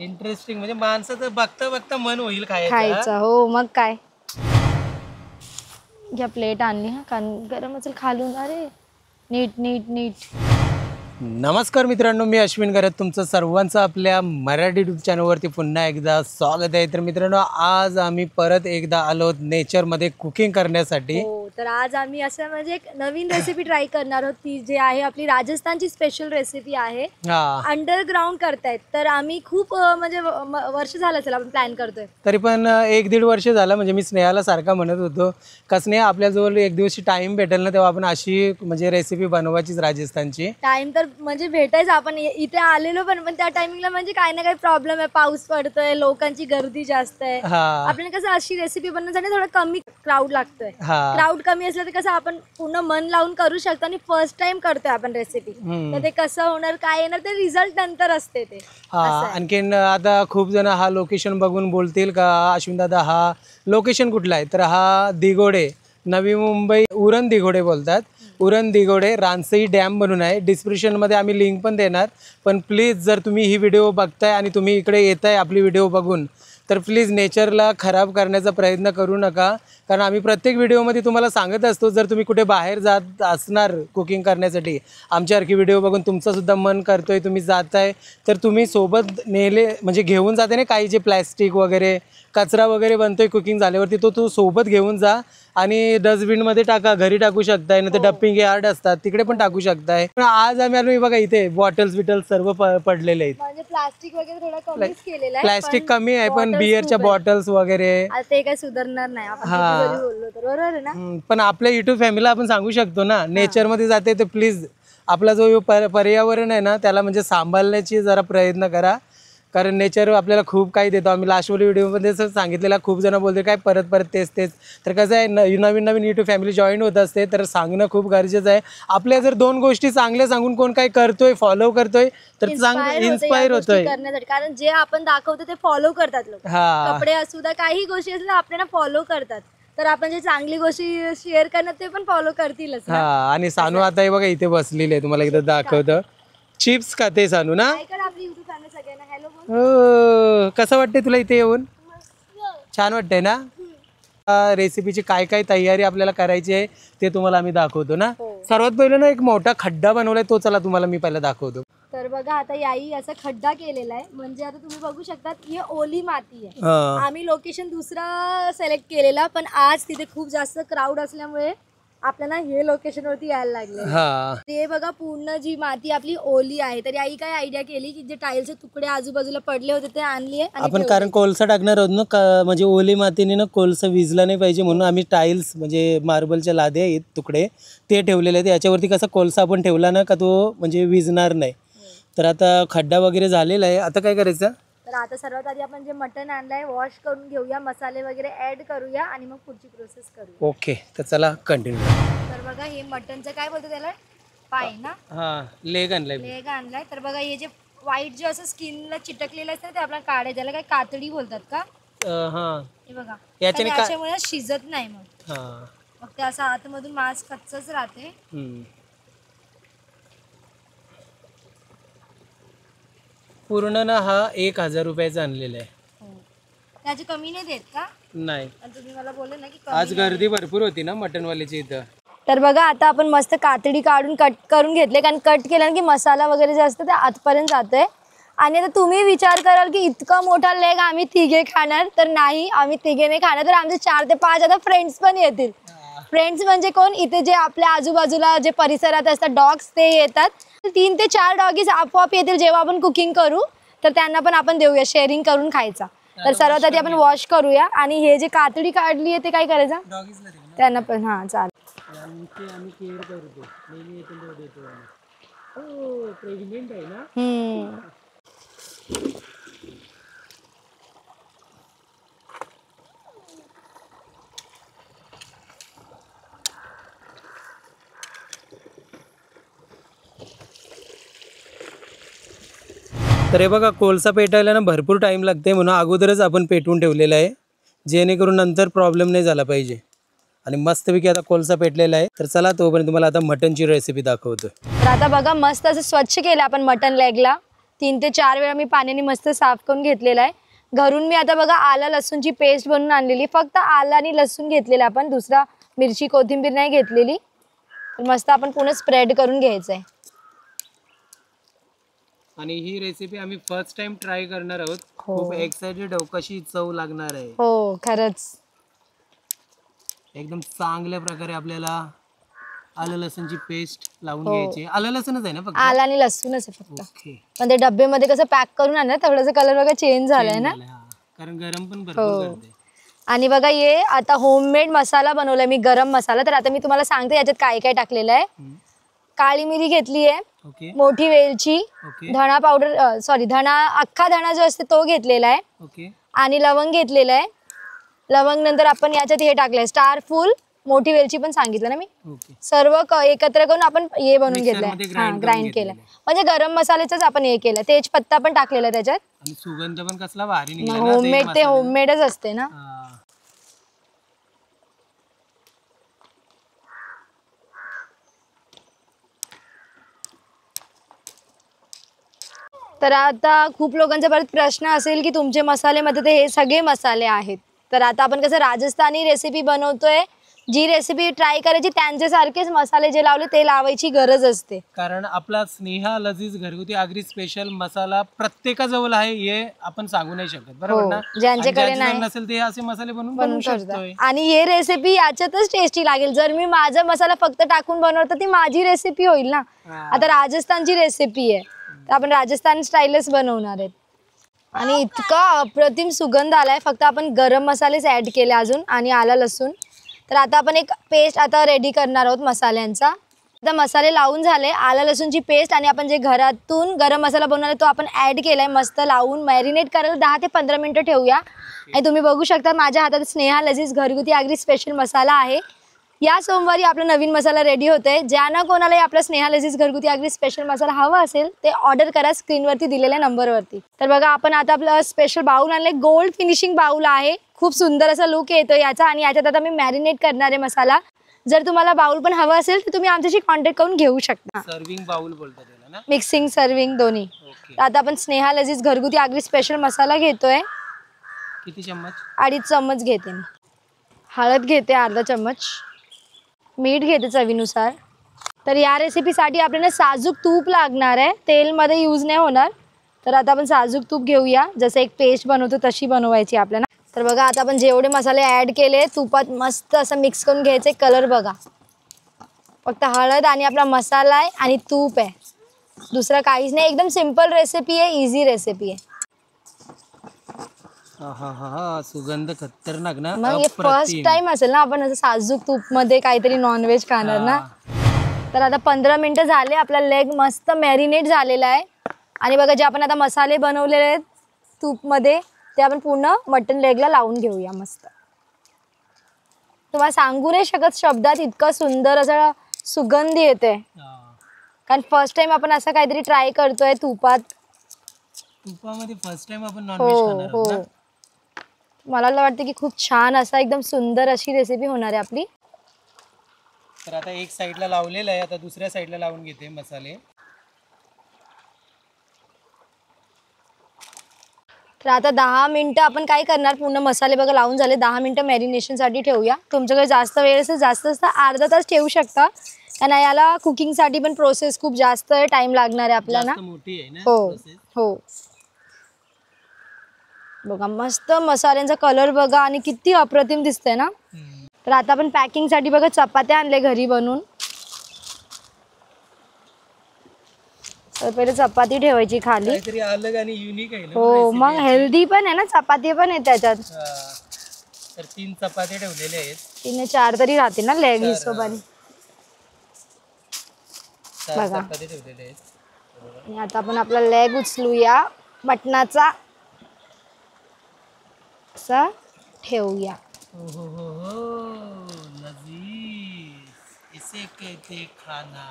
Interesting म्हणजे माणसाचं बघता बघता मन होईल खायचं. खायचं हो मग काय. घ्या प्लेट आणली हा कारण गरम असेल खालून. अरे नीट नीट नीट. नमस्कार मित्रांनो, मी अश्विन गरत तुमचं सर्वांचं आपल्या मराठी यूट्यूब चॅनलवरती पुन्हा एकदा स्वागत आहे. तर मित्रांनो, आज आम्ही परत एकदा आलो नेचरमध्ये कुकिंग करण्यासाठी. हो, तर आज आम्ही असं म्हणजे एक नवीन रेसिपी ट्राय करणार आहोत ती जी आहे आपली राजस्थानची स्पेशल रेसिपी आहे. अंडरग्राऊंड करतायत. तर आम्ही खूप म्हणजे वर्ष झालं असेल आपण प्लॅन करतोय. तरी पण 1-1.5 वर्ष झालं. म्हणजे मी स्नेहाला सारखा म्हणत होतो का स्नेहा आपल्याजवळ एक दिवशी टाइम भेटेल ना तेव्हा आपण अशी म्हणजे रेसिपी बनवायचीच राजस्थानची. टाइम तर म्हणजे भेटायचं. आपण इथे आलेलो पण त्या टायमिंगला म्हणजे काही ना काही प्रॉब्लेम आहे. पाऊस पडतोय, लोकांची गर्दी जास्त आहे. आपल्याला कसं अशी रेसिपी बनवण्यासाठी थोडं कमी क्राऊड लागतोय. क्राऊड कमी असलं तर कसं आपण पूर्ण मन लावून करू शकतो. आणि फर्स्ट टाइम करतोय आपण रेसिपी, तर ते कसं होणार काय येणार ते रिझल्ट नंतर असते ते. आणखीन आता खूप जण हा लोकेशन बघून बोलतील का अश्विन दादा हा लोकेशन कुठला आहे, तर हा दिघोडे, नवी मुंबई उरण दिघोडे बोलतात. उरण दिघोडे रानसई डॅम म्हणून आहे. डिस्क्रिप्शनमध्ये आम्ही लिंक पण देणार. पण प्लीज जर तुम्ही ही व्हिडिओ बघताय आणि तुम्ही इकडे येताय आपली व्हिडिओ बघून, तर प्लीज नेचरला खराब करण्याचा प्रयत्न करू नका. कारण आम्ही प्रत्येक व्हिडिओमध्ये तुम्हाला सांगत असतो जर तुम्ही कुठे बाहेर जात असणार कुकिंग करण्यासाठी, आमच्यासारखी व्हिडिओ बघून तुमचंसुद्धा मन करतोय तुम्ही जाताय, तर तुम्ही सोबत नेले म्हणजे घेऊन जाते ना काही जे प्लॅस्टिक वगैरे कचरा वगैरे बनतोय कुकिंग झाल्यावरती तो सोबत घेऊन जा आणि डस्टबिनमध्ये टाका. घरी टाकू शकताय, नाही तर डम्पिंग यार्ड असतात तिकडे पण टाकू शकताय. पण आज आम्ही आलो बघा इथे बॉटल्स बिटल्स सर्व पडलेले आहेत. म्हणजे प्लास्टिक वगैरे थोडं कमीच केलेलं आहे. प्लास्टिक कमी आहे पण बिअरच्या बॉटल्स वगैरे ते काही सुधारणार नाही. आपण बोललो तर बरोबर आहे ना. पण आपल्या युट्यूब फॅमिलीला आपण सांगू शकतो ना, नेचरमध्ये जाते तर प्लीज आपला जो पर्यावरण आहे ना त्याला म्हणजे सांभाळण्याची जरा प्रयत्न करा. कारण नेचर आपल्याला खूप काही देतो. आम्ही लास्टवाली व्हिडिओमध्ये सांगितलेला, खूप जण बोलते काय परत परत तेच तेच. तर कसं आहे नवीन नवीन यूट्यूब फॅमिली जॉईन होत असते तर सांगणं खूप गरजेचं आहे. आपल्या जर 2 गोष्टी चांगल्या सांगून कोण काय करतोय फॉलो करतोय तर चांगलं इन्स्पायर होतोय करण्यासाठी. कारण जे आपण दाखवतो ते फॉलो करतात लोक. कपडे असू द्या काही गोष्टी असल्या आपल्याला फॉलो करतात. तर आपण जे चांगली गोष्टी शेअर करणार ते पण फॉलो करतीलच. आणि सानू आता बघा इथे बसलेली आहे, तुम्हाला इथं दाखवतं. चिप्स खाते सानू ना. हो, कसं वाटतंय तुला इथे येऊन? छान वाटतंय ना. रेसिपीची काय काय तयारी आपल्याला करायची आहे ते तुम्हाला आम्ही दाखवतो ना. सर्वात पहिलं ना एक मोठा खड्डा बनवलाय तो चला तुम्हाला मी पहिला दाखवतो. तर बघा आता याई असा खड्डा केलेला आहे. म्हणजे आता तुम्ही बघू शकता ही ओली माती आहे. आम्ही लोकेशन दुसरा सिलेक्ट केलेला पण आज तिथे खूप जास्त क्राऊड असल्यामुळे आपल्याला हे लोकेशन वरती यायला लागले. ते बघा पूर्ण जी माती आपली ओली आहे. तर आई काय आयडिया केली की जे टाईलचे तुकडे आजूबाजूला पडले होते ते आणले आपण. कारण कोळसा टाकणार आहोत ना, म्हणजे ओली मातीने ना कोळसा विजला नाही पाहिजे म्हणून आम्ही टाईल्स म्हणजे मार्बलच्या लादे आहेत तुकडे ते ठेवलेले आहेत. याच्यावरती कसा कोळसा आपण ठेवला ना का तो म्हणजे विजणार नाही. तर आता खड्डा वगैरे झालेला आहे. आता काय करायचं, तर आता सर्वात आधी आपण जे मटण आणलंय वॉश करून घेऊया, मसाले वगैरे ऍड करूया आणि मग पुढची प्रोसेस करूया. ओके, तर चला कंटिन्यू. तर बघा हे मटणचं काय बोलतो त्याला, पाय ना. लेग आणलाय. लेग आणलाय. तर बघा हे जे व्हाईट जे असं स्किनला चिटकलेलं असतं ते आपल्याला काढायचं. त्याला काय कातडी बोलतात का. हे बघा याच्यामुळे शिजत नाही. मग ते असं आतमधून मांस कच्चच राहते. पूर्ण ना हा 1000 रुपयाचा आणलेला आहे. त्याची कमी नाही देत का. नाही, तुम्ही मला बोलले ना की आज गर्दी भरपूर होती ना मटनवाल्याची इथं. तर बघा आता आपण मस्त कातडी काढून कट करून घेतले. कारण कट केल्याने की मसाला वगैरे जे असतं ते आतपर्यंत जातोय. आणि आता तुम्ही विचार कराल की इतका मोठा लेग आम्ही तिघे खाणार, तर नाही आम्ही तिघे नाही खाणार. तर आमचे 4 ते 5 आता फ्रेंड्स पण येतील. फ्रेंड्स म्हणजे कोण, इथे जे आपल्या आजूबाजूला जे परिसरात असतात डॉग्स ते येतात. 3 ते 4 डॉगीज आपोआप येतील जेव्हा आपण कुकिंग करू. तर त्यांना पण आपण देऊया शेअरिंग करून खायचा. तर सर्वात आधी आपण वॉश करूया. आणि हे जे कातडी काढली आहे ते काय करायचं त्यांना पण. चालेल. तर हे बघा कोळसा पेटायला ना भरपूर टाइम लागते म्हणून अगोदरच आपण पेटवून ठेवलेला आहे जेणेकरून नंतर प्रॉब्लेम नाही झाला पाहिजे. आणि मस्तपैकी आता कोळसा पेटलेला आहे. तर चला तोपर्यंत तुम्हाला आता मटनची रेसिपी दाखवतो. तर आता बघा मस्त असं स्वच्छ केलं आपण मटन लेगला. 3 ते 4 वेळा मी पाण्याने मस्त साफ करून घेतलेला आहे. घरून मी आता बघा आला लसूणची पेस्ट बनवून आणलेली. फक्त आला आणि लसूण घेतलेला आपण, दुसरा मिरची कोथिंबीर नाही घेतलेली. तर मस्त आपण पुन्हा स्प्रेड करून घ्यायचं आहे. आणि ही रेसिपी आम्ही फर्स्ट टाइम ट्राय करणार आहोत. हो. खूप एक्साइटेड आहोत कशी चव लागणार आहे. हो खरंच. एकदम चांगल्या प्रकारे आपल्याला आलं लसूणची पेस्ट लावून हो. घ्यायची. आलं लसूणच आहे ना फक्त? आला आणि लसूणच आहे फक्त. ओके. पण ते डब्यामध्ये कसं पॅक करून आणलं थोडासा कलर बघा चेंज झालाय ना. झालंय, हा. कारण गरम पण भरपूर हो. करते. आणि बघा ये आता होममेड मसाला बनवलाय मी, गरम मसाला. तर आता मी तुम्हाला सांगते याच्यात काय काय टाकलेलं आहे. काळी मिरी घेतली आहे, ओके मोठी वेलची, ओके धणा पावडर सॉरी धणा अख्खा धणा जो असते तो घेतलेला आहे, ओके आणि लवंग घेतलेला आहे. लवंग नंतर आपण याच्यात हे टाकलंय स्टार फूल, मोठी वेलची पण सांगितलं ना मी. ओके. सर्व एकत्र करून आपण हे बनवून मिक्सरमध्ये घेतलंय, grind करून ग्राइंड केलं. घेतलेलं. म्हणजे गरम मसाल्याचाच आपण हे केलं. तेजपत्ता पण टाकलेला त्याच्यात. आणि सुगंध पण कसला भारी निघाला ना ते होममेड, ते मसाल्याचा. होममेडच असते ना. हा. तर आता खूप लोकांचा परत प्रश्न असेल की तुमचे मसाल्यामध्ये ते हे सगळे मसाले आहेत. तर आता आपण कसं राजस्थानी रेसिपी बनवतोय, जी रेसिपी ट्राय करायची त्यांच्यासारखेच मसाले जे लावले ते लावायची गरज असते. कारण आपला स्नेहा लजीज घरगुती आगरी स्पेशल मसाला प्रत्येकाजवळ आहे हे आपण सांगू नाही शकत, बरोबर हो, ना. ज्यांच्याकडे आणि ज्याच्याजवळ नाही नसेल ते असे मसाले बनवून बनवू बनवू शकता. शकतोय. आणि हे रेसिपी याच्यातच टेस्टी लागेल. जर मी माझा मसाला फक्त टाकून बनवतो ती माझी रेसिपी होईल ना. हा. आता राजस्थानची रेसिपी आहे तर आपण राजस्थान स्टाईलच बनवणार आहेत. आणि इतका अप्रतिम सुगंध आलाय. फक्त आपण गरम मसालेच ऍड केले अजून, आणि आला लसूण. तर आता आपण एक पेस्ट आता रेडी करणार आहोत मसाल्यांचा. आता मसाले लावून झाले, आला लसूणची पेस्ट आणि आपण जे घरातून गरम मसाला बनवणार आहे तो आपण ऍड केलाय. मस्त लावून मॅरिनेट करायला 10 ते 15 मिनिटं ठेवूया. आणि तुम्ही बघू शकता माझ्या हातात स्नेहा लजीज घरगुती आगरी स्पेशल मसाला आहे. या सोमवारी आपला नवीन मसाला रेडी होतोय. ज्यांना कोणालाही आपला स्नेहा लजीज घरगुती आगरी स्पेशल मसाला हवा असेल ते ऑर्डर करा स्क्रीनवरती दिलेल्या नंबरवरती. तर बघा आपण आता आपलं स्पेशल बाउल आणलंय, गोल्ड फिनिशिंग बाउल आहे. खूप सुंदर असा लुक येतो याचा. आणि याच्यात आता मी मॅरिनेट करणार आहे मसाला. जर तुम्हाला बाउल पण हवा असेल तर तुम्ही आमच्याशी कॉन्टॅक्ट करून घेऊ शकता. सर्विंग बाउल बोलतात त्याला ना. मिक्सिंग सर्विंग दोन्ही. ओके. तर आता आपण स्नेहा लजीज घरगुती आगरी स्पेशल मसाला घेतोय. किती चम्मच? 2.5 चम्मच घेते मी. हळद घेते अर्धा चम्मच, मीठ घेते चवीनुसार. तर या रेसिपीसाठी आपल्याला साजूक तूप लागणार आहे, तेलमध्ये यूज नाही होणार. तर आता आपण साजूक तूप घेऊया. जसं एक पेस्ट बनवतो तशी बनवायची आपल्याला. तर बघा आता आपण जेवढे मसाले ॲड केले तुपात मस्त असं मिक्स करून घ्यायचे. कलर बघा, फक्त हळद आणि आपला मसाला आहे आणि तूप आहे, दुसरं काहीच नाही. एकदम सिंपल रेसिपी आहे, इझी रेसिपी आहे. हा सुगंध खतरनाक ना. मग हे फर्स्ट टाइम असेल ना आपण असं साजूक तूप मध्ये काहीतरी नॉनव्हेज खाणार ना. तर आता 15 मिनिटं झाले, आपला लेग मस्त मॅरिनेट झालेला आहे. आणि बघा जे आपण आता मसाले बनवलेले आहेत तूपमध्ये ते आपण पूर्ण मटन लेगला लावून घेऊया. मस्त तुम्हाला सांगू नाही शकत शब्दात, इतकं सुंदर असं सुगंध येते. कारण फर्स्ट टाइम आपण असं काहीतरी ट्राय करतोय तुपात. तुपामध्ये फर्स्ट टाइम आपण नॉनव्हेज खाणार हो आहोत हो. ना. मला वाटतं की खूप छान असा एकदम सुंदर अशी रेसिपी होणार आहे आपली. तर आता एक साईडला लावलेलं आहे, आता दुसऱ्या साईडला लावून घेते मसाले. तर आता 10 मिनिटं आपण काय करणार, पूर्ण मसाले बघा लावून झाले. 10 मिनिटं मॅरिनेशनसाठी ठेवूया. तुमच्याकडे जास्त वेळ असेल जास्त अर्धा तास ठेवू शकता, कारण याला कुकिंगसाठी पण प्रोसेस खूप जास्त टाइम लागणार आहे आपल्याला. जास्त मोठी आहे ना हो प्रोसेस. हो. बघा मस्त मसाल्यांचा कलर बघा आणि किती अप्रतिम दिसतंय ना. तर आता आपण पॅकिंगसाठी बघा चपात्या आणले घरी बनवून. तर पहिले चपाती ठेवायची खाली. काहीतरी अलग आणि युनिक आहे ना. हो मग हेल्दी पण आहे ना, चपाती पण आहे त्याच्यात. तर 3 चपात्या ठेवलेल्या आहेत. 3 ने 4 तरी राहते ना लेग हिशोबाने. 4 बघा. चपात्या ठेवलेल्या आहेत. आणि आता आपण आपला लेग उचलूया मटणाचा, असा ठेवूया. हो हो हो हो, लजीज इसे कहते खाना,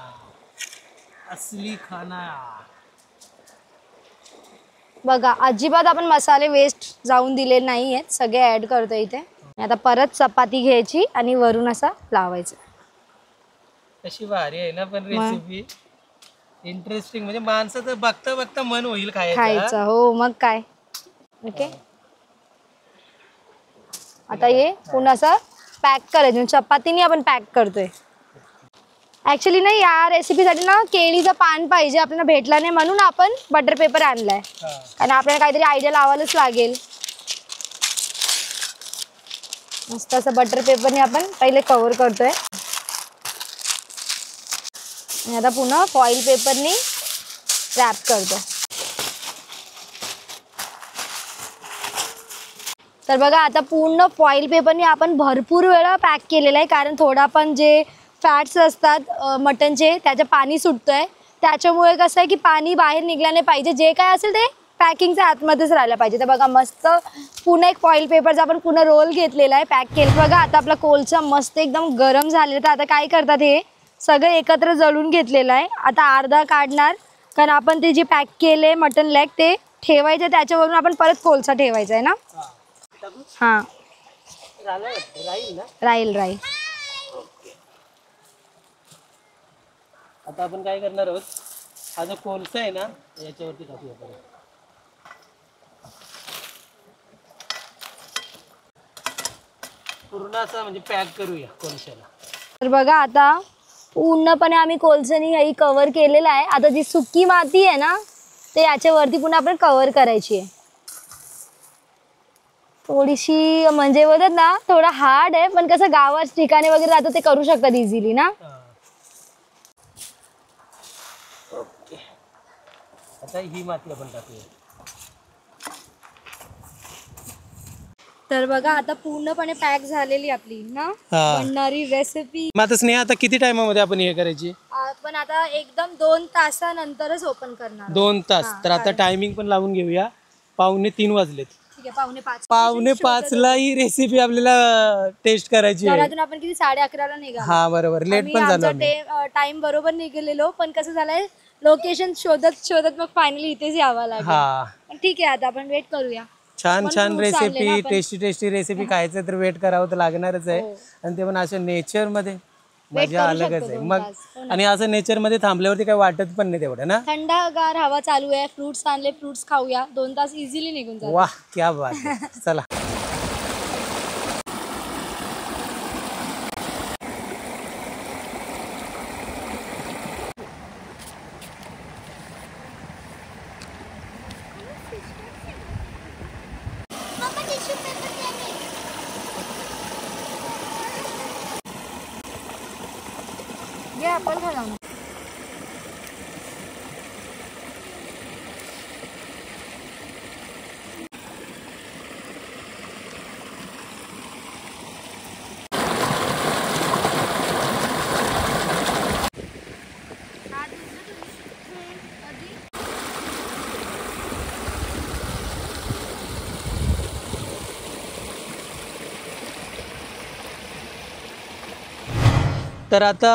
असली खाना. बघा अजिबात आपण मसाले वेस्ट जाऊन दिले नाही आहेत, सगळे ॲड करतो इथे. आणि आता परत चपाती घ्यायची आणि वरून असा लावायचं. कशी भारी आहे ना पण रेसिपी. इंटरेस्टिंग, म्हणजे माणसाचं बघता बघता मन होईल खायचं. खायचं. हो मग काय. ओके, आता हे पुन्हा असं पॅक करायचं. चपातीने आपण पॅक करतोय. ऍक्च्युली ना या रेसिपीसाठी ना केळीचं पान पाहिजे, आपल्याला भेटला नाही म्हणून आपण बटर पेपर आणलाय. कारण आपल्याला काहीतरी आयडिया लावायलाच लागेल. मस्त असं बटर पेपरने आपण पहिले कव्हर करतोय आणि आता पुन्हा फॉइल पेपरने रॅप करतो. तर बघा आता पूर्ण फॉइल पेपरने आपण भरपूर वेळा पॅक केलेलं आहे, कारण थोडा पण जे फॅट्स असतात मटनचे त्याचं पाणी सुटतंय. त्याच्यामुळे कसं आहे की पाणी बाहेर निघलं नाही पाहिजे. जे काय असेल ते पॅकिंगच्या आतमध्येच राहायला पाहिजे. तर बघा मस्त पुन्हा एक फॉइल पेपरचा आपण पुन्हा रोल घेतलेला आहे, पॅक केलं. बघा आता आपला कोळसा मस्त एकदम गरम झालेला. तर आता काय करतात, हे सगळं एकत्र जळून घेतलेलं आहे. आता अर्धा काढणार, कारण आपण ते जे पॅक केले मटन लेग ते ठेवायचं, त्याच्यावरून आपण परत कोळसा ठेवायचा आहे ना. हां राहील. आता आपण काय करणार आहोत, हा जो कोळसा आहे ना याच्यावरती टाकूया परत. पूर्ण असं म्हणजे पॅक करूया कोळशाला. तर बघा आता पूर्णपणे आम्ही कोळशाने ही कव्हर केलेलं आहे. आता जी सुकी माती आहे ना ते याच्यावरती पुन्हा आपण कव्हर करायची आहे. थोडीशी म्हणजे बोलत ना थोडं हार्ड आहे, पण कसं गावात ठिकाणी वगैरे राहतं ते करू शकतात इझिली ना. ओके, आता ही माती आपण टाकूया. तर बघा आता पूर्णपणे पॅक झालेली आपली ना बनणारी रेसिपी. मग आता स्नेहा, आता किती टाइमामध्ये आपण हे करायची? आपण आता एकदम 2 तासानंतरच ओपन करणार. 2 तास. तर आता टायमिंग पण लावून घेऊया. 2:45 वाजलेत. ठीक आहे, 4:45. 4:45ला ही रेसिपी आपल्याला टेस्ट करायची आहे. घरातून आपण किती 11:30ला निघालो. हा बरोबर, लेट पण झालो आम्ही. टाइम बरोबर निघालेलो, पण कसं झालंय लोकेशन शोधत मग फायनली इथेच यावं लागेल. हा पण ठीक आहे, आता आपण वेट करूया. छान पण छान fruits आणले ना रेसिपी, आपण. टेस्टी रेसिपी खायचं तर वेट करावं तर लागणारच आहे. हो. आणि ते पण असं नेचर मध्ये Wait मजा करू अलगच शकतो आहे 2 मग. तास. हो ना. आणि असं नेचर मध्ये थांबल्यावरती काही वाटत पण नाही तेवढं ना. थंडगार हवा चालू आहे, फ्रुट्स आणले, फ्रुट्स खाऊया. 2 तास इझिली निघून जातात. वाह क्या बात आहे. चला. ये आपण खाऊ. तर आता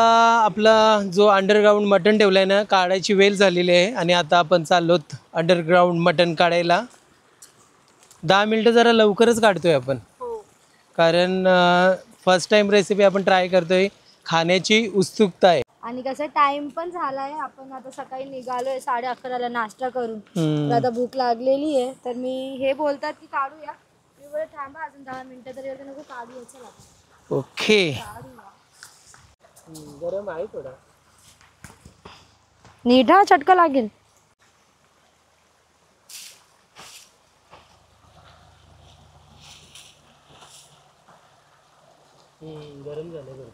आपला जो अंडरग्राऊंड मटण ठेवलाय ना, काढायची वेळ झालेली आहे. आणि आता आपण चाललोत अंडरग्राऊंड मटण काढायला. 10 मिनटं जरा लवकरच काढतोय आपण, कारण फर्स्ट टाइम रेसिपी आपण ट्राय करतोय. खाण्याची उत्सुकता आहे. आणि कसं टाइम पण झालाय. आपण आता सकाळी निघालोय 11:30ला नाश्ता करून. तर आता भूक लागलेली आहे. तर मी हे बोलतात की काढूया, मी बोलत थांबा अजून 10 मिनिटं तरी नको काढूया. चला ओके. गरम आहे थोडा. नीट हा, चटका लागेल. गरम झालं.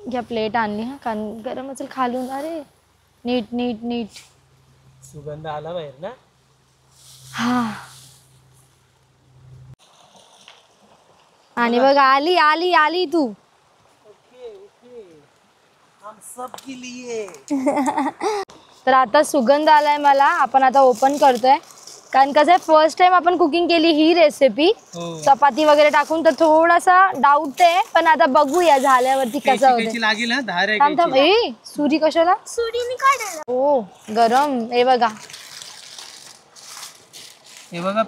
घ्या प्लेट आणली हा, कारण गरम असेल खालून. अरे नीट नीट नीट. सुगंध आला बाहेर ना. हा, आणि बघ आली आली आली तू. हम सब के लिए. तर आता सुगंध आलाय मला. आपण आता ओपन करतोय, कारण कसं आहे फर्स्ट टाइम आपण कुकिंग केली ही रेसिपी चपाती वगैरे टाकून. तर थोडासा डाऊट आहे, पण आता बघूया झाल्यावरती कसं होतं. लागेल. थांब थांब. ए सुरी कशाला? सुरीने काढायला. हो गरम. हे बघा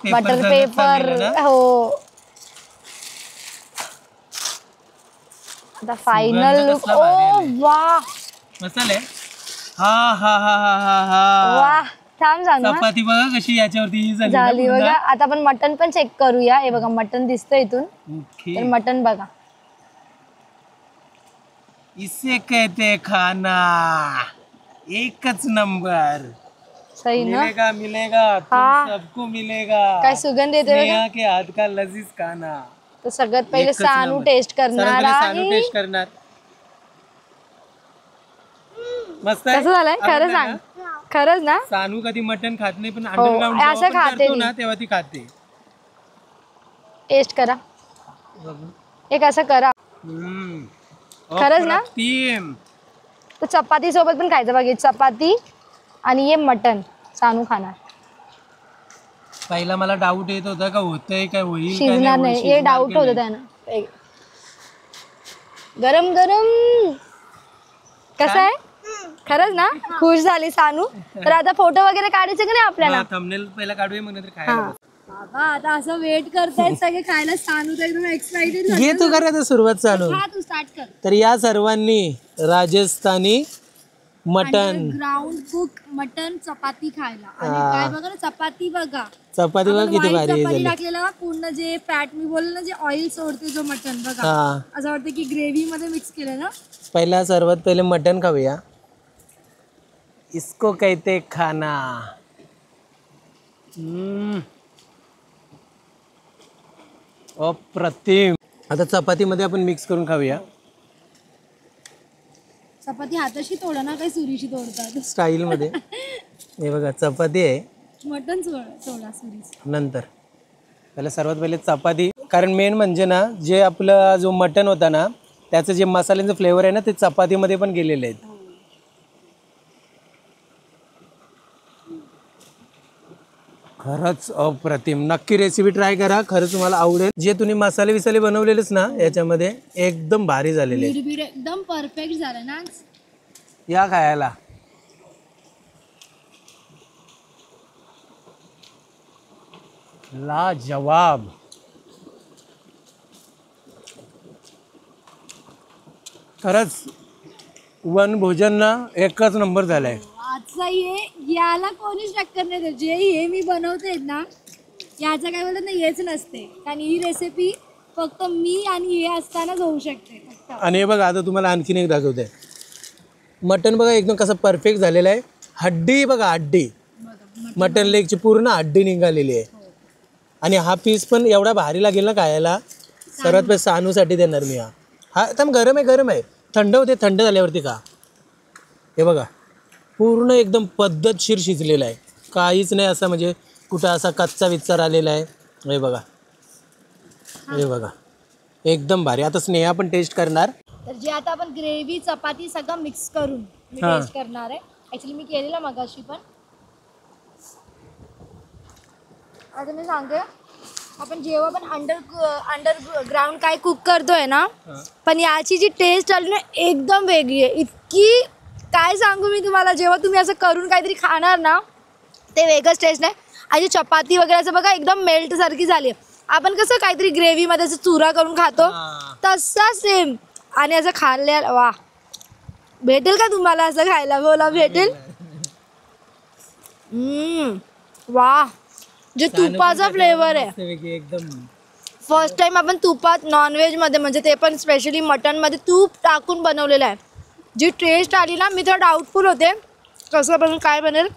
बटर पेपर. हो आता फायनल लुक. ओ वा, मसाले हा हा हा हा हा हा वा थांब सांग ना. चपाती बघा कशी याच्यावरती झाली ना झाली बघा. आता आपण मटन पण चेक करूया. हे बघा मटन दिसतंय इथून. ओके. तर मटन बघा. इसे कहते खाना एकच नंबर. सही ना. मिलेगा मिलेगा तुम हाँ. सबको मिलेगा. काय सुगंध येते बघा. स्नेहा के हाथ का लजीज खाना. तर सगळ्यात पहिले एकच सानू नंबर. टेस्ट सर्वात करणार पहिले सानू आहे. टेस्ट करणार. मस्त आहे. कसं झालंय खरं आवडलं सांग. ना? खरंच ना. सानू कधी मटन खात नाही पण हो, अंडरग्राऊंड असं खाते ती. ना तेव्हा ती खाते. टेस्ट करा. एक असं करा. हम्म. खरंच ना? अप्रतिम. तर चपाती सोबत पण खायचं बघ. चपाती आणि हे मटन सानू खाणार. पहिला मला डाऊट येत होता का होतंय काय होईल काय शिजणार नाही. हे शिजणार डाऊट की होतं नाही. त्यांना. गरम गरम कसं आहे खरंच ना. खुश झाली सानू. तर आता फोटो वगैरे काढायचे का नाही आपल्याला. थंबनेल पहिला काढूया मग नंतर खायला हा. बाबा आता असं वेट करतायत सगळे खायला. सानू तर एकदम एक्साइटेड. घे तू करायचं सुरुवात चालू. हा तू स्टार्ट कर. तर या सर्वांनी Rajasthani mutton ground cook mutton चपाती खायला. आणि काय बघा ना चपाती बघा. चपाती बघा किती white भारी चपाती झाली. टाकलेला पूर्ण जे फॅट मी बोलले ना जे ऑइल सोडते जो मटन बघा. हा असं वाटतं की ग्रेव्ही मध्ये मिक्स केलं ना. पहिला सर्वात पहिले मटन खाऊया. इसको कहते खाना. अप्रतिम. आता चपाती मध्ये आपण मिक्स करून खाऊया. चपाती हाताशी तोडा ना काही सुरीशी तोडतात. स्टाईल मध्ये. हे बघा चपाती आहे. मटन तोडा सुरीशी. नंतर पहिला सर्वात पहिले चपाती. कारण मेन म्हणजे ना जे आपलं जो मटन होता ना त्याचं जे मसाल्यांचं फ्लेवर आहे ना ते चपातीमध्ये पण गेलेले आहेत. खरंच अप्रतिम. नक्की रेसिपी ट्राय करा. खरंच तुम्हाला आवडेल. जे तुम्ही मसाले विसाले बनवलेलेच ना याच्यामध्ये एकदम भारी झालेले आहेत. बीड एकदम परफेक्ट झालं ना. या खायला. लाजवाब. खरंच वन भोजन ना एकच नंबर झालाय. आजचा याला कोणीच टक्कर नाही देत. जे हे मी बनवते ना याचं काय बोलत नाही हेच नसते. कारण ही रेसिपी फक्त मी आणि हे असतानाच होऊ शकते फक्त. आणि हे बघा आता तुम्हाला आणखीन एक दाखवते. मटन बघा एकदम कसं परफेक्ट झालेलं आहे. हड्डी बघा हड्डी. मटन लेगची पूर्ण हड्डी निघालेली आहे. आणि हा पीस पण एवढा भारी लागेल ना खायला. सर्वात पहिले सानूसाठी देणार मी. हा एकदम गरम आहे गरम आहे. थंड होते थंड झाल्यावरती का. हे बघा पूर्ण एकदम पद्धतशीर शिजलेला आहे. काहीच नाही असं म्हणजे कुठं असा कच्चा विचार आलेला आहे. हे बघा हे बघा एकदम भारी. आता स्नेहा पण टेस्ट करणार. तर जे आता आपण ग्रेव्ही चपाती सगळं मिक्स करून मी हा. टेस्ट करणार आहे. ॲक्च्युली मी केलेलं मगाशी पण. आता मी सांगते आपण जेव्हा पण अंडरग्राऊंड काय कुक करतोय ना पण याची जी टेस्ट आली ना एकदम वेगळी आहे. इतकी काय सांगू मी तुम्हाला. जेव्हा तुम्ही असं करून काहीतरी खाणार ना ते वेगळंच टेस्ट आहे. आणि चपाती वगैरे असं बघा एकदम मेल्ट सारखी झाली. आपण कसं काहीतरी ग्रेव्हीमध्ये असं चुरा करून खातो तसा सेम. आणि असं खाल्ल्या वा. भेटेल का तुम्हाला असं खायला. बोला भेटेल. वा जे तुपाचा फ्लेवर आहे. एकदम फर्स्ट टाइम आपण तुपात नॉनव्हेजमध्ये म्हणजे ते पण स्पेशली मटनमध्ये तूप टाकून बनवलेलं आहे. जी टेस्ट आली ना मी तर डाऊटफुल होते कसं बनवून काय बनेल.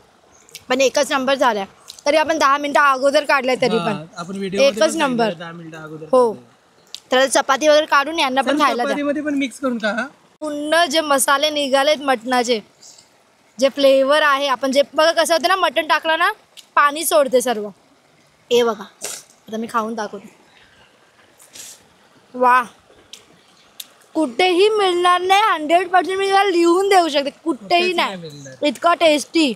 पण एकच नंबर झाला. तरी आपण 10 मिनिटं अगोदर काढलाय तरी पण आपण व्हिडिओ एकच नंबर. 10 मिनिटं अगोदर. हो तर चपाती वगैरे काढून यांना पण खायला द्या. चपातीमध्ये पण मिक्स करून खा. पूर्ण जे मसाले निघालेत मटणाचे जे फ्लेवर आहे आपण जे बघा कसं होतं ना मटण टाकलं ना पाणी सोडते सर्व. हे बघा आता मी खाऊन दाखवते. वा कुठेही मिळणार नाही. 100% मी याला लिहून देऊ शकते. कुठेही नाही इतका टेस्टी.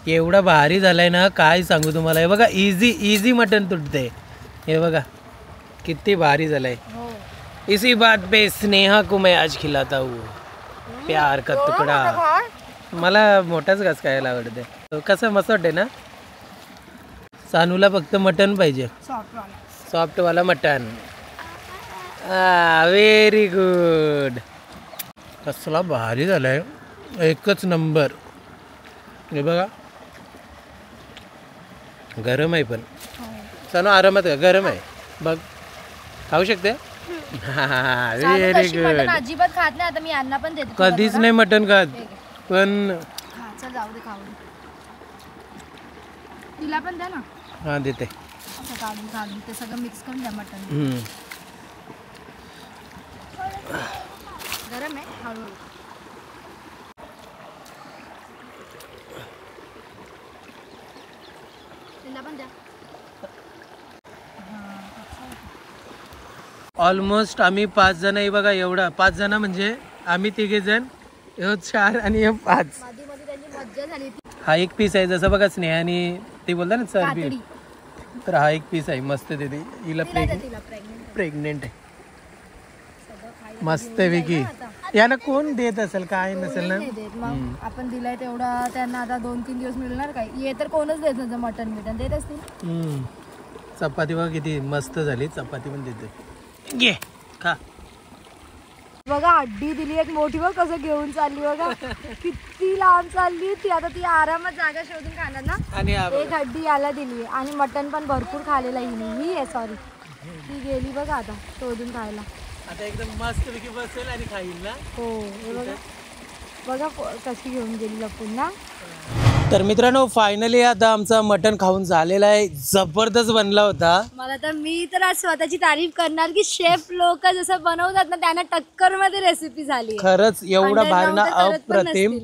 एवढा भारी झालाय ना काय सांगू तुम्हाला. हे बघा इझी मटन तुटते. हे बघा किती भारी झालाय. इसी बात पे स्नेहा को मैं आज खिलाता हूँ प्यार का तुकडा. मला मोठाच घास खायला आवडते. कसं मस्त वाटते ना. सानूला फक्त मटन पाहिजे. सॉफ्टवाला मटन. Very good. कसला भारी झालाय एकच नंबर. हे बघा गरम आहे पण चला आरामात का गरम आहे बघ खाऊ शकते व्हेरी तशी गुड मटण अजिबात खात नाही आता मी यांना पण देते कधीच नाही मटण खात पण हा चल जाऊ दे खाऊ दे. तिला पण द्या ना हा देते असं काढून काढून ते सगळं मिक्स करून द्या मटण गरम आहे हळूहळू तिला पण द्या ऑलमोस्ट आम्ही 5 जण आहे बघा एवढा 5 जण म्हणजे आम्ही 3 जण ह्यो 4 आणि ह्यो 5 मध्ये मध्ये त्यांची मज्जा झाली ती हा एक पीस आहे जसं बघा स्नेहाने ते बोलता ना चरबी कातडी तर हा एक पीस आहे मस्त देते हिला तिला प्रेग्नेंट प्रेग्नेंट आहे सगळं खायला मस्त विकी याला कोण देत असेल काय नसेल ना नाही देत मग आपण दिलाय तेवढा त्यांना आता 2-3 दिवस मिळणार काय हे तर कोणच देत नव्हतं मटन बिटन देत असतील चपाती बघा किती मस्त झाली चपाती पण देते घे खा बघा हड्डी दिली एक मोठी बघ कसं घेऊन चालली बघा किती लांब चालली ती आता ती आरामात जागा शोधून खाणार ना आणि एक हड्डी याला दिली आणि मटन पण भरपूर खालेला हिने ही आहे सॉरी ती गेली बघा आता शोधून खायला आता एकदम मस्त पैकी बसेल आणि खाईल ना हो हे बघा बघा कशी घेऊन गेली लपून ना तर मित्रांनो फायनली आता आमचा मटण खाऊन झालेला आहे जबरदस्त बनला होता मला तर मी तर आज स्वतःची तारीफ करणार की शेफ लोक जसं बनवतात ना त्यांना टक्कर मध्ये रेसिपी झाली खरंच एवढा भारी ना अप्रतिम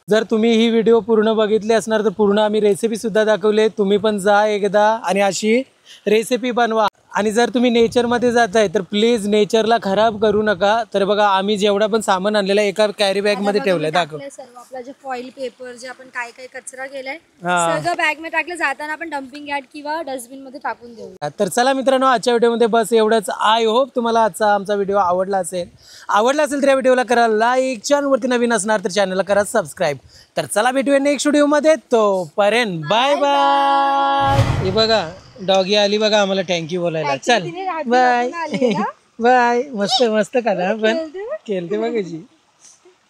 जर तुम्ही ही व्हिडिओ पूर्ण बघितली असणार तर पूर्ण आम्ही रेसिपी सुद्धा दाखवले तुम्ही पण जा एकदा आणि अशी रेसिपी बनवा आणि जर तुम्ही नेचरमध्ये जाताय तर प्लीज नेचरला खराब करू नका तर बघा आम्ही जेवढा पण सामान आणलेला एका कॅरी बॅग मध्ये ठेवलंय दाखव सर्व आपला जे फॉइल पेपर जे आपण काय काय कचरा केलाय सगळं बॅग मध्ये टाकलं जाताना आपण डम्पिंग यार्ड किंवा डस्टबिन मध्ये टाकून देऊ तर चला मित्रांनो आजच्या व्हिडिओमध्ये बस एवढंच आय होप तुम्हाला आजचा आमचा व्हिडिओ आवडला असेल तर या व्हिडिओला करा लाईक चॅनलवरती नवीन असणार तर चॅनलला करा सबस्क्राईब तर चला भेटूया नेक्स्ट व्हिडिओमध्ये तोपर्यंत बाय बाय हे बघा डॉगी आली बघा आम्हाला थँक्यू बोलायला चल बाय बाय मस्त मस्त करा पण केलते बघायची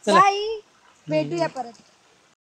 बाय भेटूया परत